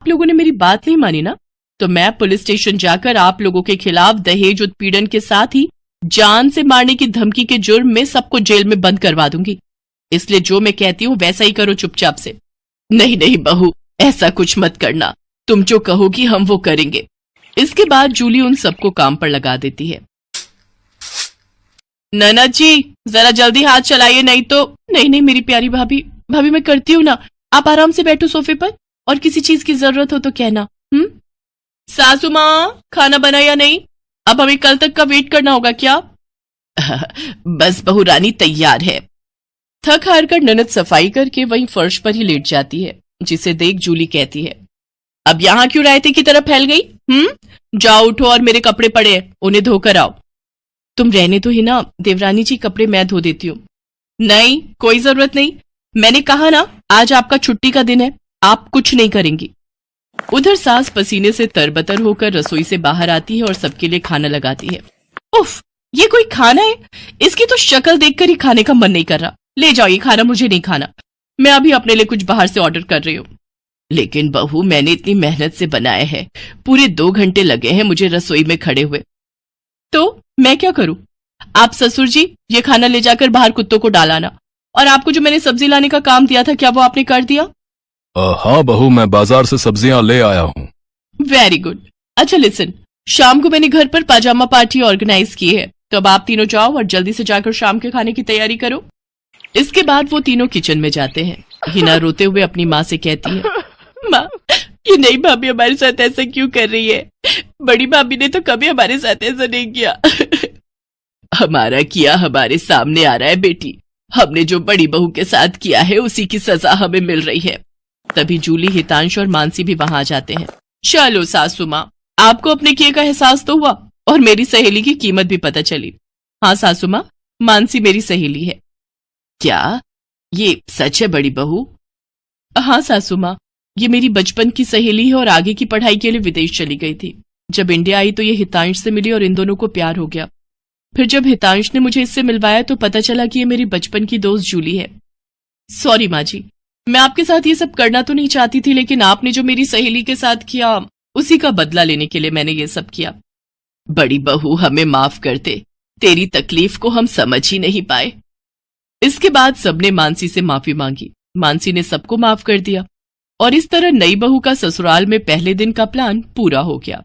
लोगों ने मेरी बात नहीं मानी ना, तो मैं पुलिस स्टेशन जाकर आप लोगों के खिलाफ दहेज उत्पीड़न के साथ ही जान से मारने की धमकी के जुर्म में सबको जेल में बंद करवा दूंगी। इसलिए जो मैं कहती हूँ वैसा ही करो चुपचाप से। नहीं नहीं बहू, ऐसा कुछ मत करना, तुम जो कहोगी हम वो करेंगे। इसके बाद जूली उन सबको काम पर लगा देती है। ननद जी जरा जल्दी हाथ चलाइए, नहीं तो। नहीं नहीं मेरी प्यारी भाभी, भाभी मैं करती हूँ ना, आप आराम से बैठो सोफे पर, और किसी चीज की जरूरत हो तो कहना। सासू माँ खाना बना या नहीं? अब हमें कल तक का वेट करना होगा क्या? बस बहू रानी तैयार है। थक हार कर ननद सफाई करके वहीं फर्श पर ही लेट जाती है, जिसे देख जूली कहती है, अब यहां क्यों रायते की तरफ फैल गई? जाओ उठो और मेरे कपड़े पड़े हैं, उन्हें धोकर आओ। तुम रहने तो ही ना देवरानी जी, कपड़े मैं धो देती हूँ। नहीं कोई जरूरत नहीं, मैंने कहा ना आज आपका छुट्टी का दिन है, आप कुछ नहीं करेंगी। उधर सास पसीने से तरबतर होकर रसोई से बाहर आती है और सबके लिए खाना लगाती है। उफ, ये कोई खाना है? इसकी तो शक्ल देखकर ही खाने का मन नहीं कर रहा। ले जाओ ये खाना, मुझे नहीं खाना, मैं अभी अपने लिए कुछ बाहर से ऑर्डर कर रही हूँ। लेकिन बहू मैंने इतनी मेहनत से बनाए हैं, पूरे 2 घंटे लगे हैं मुझे रसोई में खड़े हुए। तो मैं क्या करूं? आप ससुर जी ये खाना ले जाकर बाहर कुत्तों को डालाना, और आपको जो मैंने सब्जी लाने का काम दिया था क्या वो आपने कर दिया? हाँ बहू, मैं बाजार से सब्जियां ले आया हूँ। Very good. अच्छा लिसन, शाम को मैंने घर पर पाजामा पार्टी ऑर्गेनाइज की है, तो अब आप तीनों जाओ और जल्दी से जाकर शाम के खाने की तैयारी करो। इसके बाद वो तीनों किचन में जाते हैं। हिना रोते हुए अपनी माँ से कहती है, माँ ये नई भाभी हमारे साथ ऐसा क्यों कर रही है? बड़ी भाभी ने तो कभी हमारे साथ ऐसा नहीं किया। हमारा किया हमारे सामने आ रहा है बेटी, हमने जो बड़ी बहू के साथ किया है उसी की सजा हमें मिल रही है। तभी जूली, हितांश और मानसी भी वहां आ जाते हैं। चलो सासू माँ, आपको अपने किए का एहसास तो हुआ और मेरी सहेली की कीमत भी पता चली। हाँ सासू माँ, मानसी मेरी सहेली है। क्या ये सच है बड़ी बहू? हाँ सासू माँ, ये मेरी बचपन की सहेली है और आगे की पढ़ाई के लिए विदेश चली गई थी। जब इंडिया आई तो ये हितांश से मिली और इन दोनों को प्यार हो गया। फिर जब हितांश ने मुझे इससे मिलवाया तो पता चला कि ये मेरी बचपन की दोस्त जूली है। सॉरी माँ जी, मैं आपके साथ ये सब करना तो नहीं चाहती थी, लेकिन आपने जो मेरी सहेली के साथ किया उसी का बदला लेने के लिए मैंने ये सब किया। बड़ी बहू हमें माफ कर दे, तेरी तकलीफ को हम समझ ही नहीं पाए। इसके बाद सबने मानसी से माफी मांगी। मानसी ने सबको माफ कर दिया और इस तरह नई बहू का ससुराल में पहले दिन का प्लान पूरा हो गया।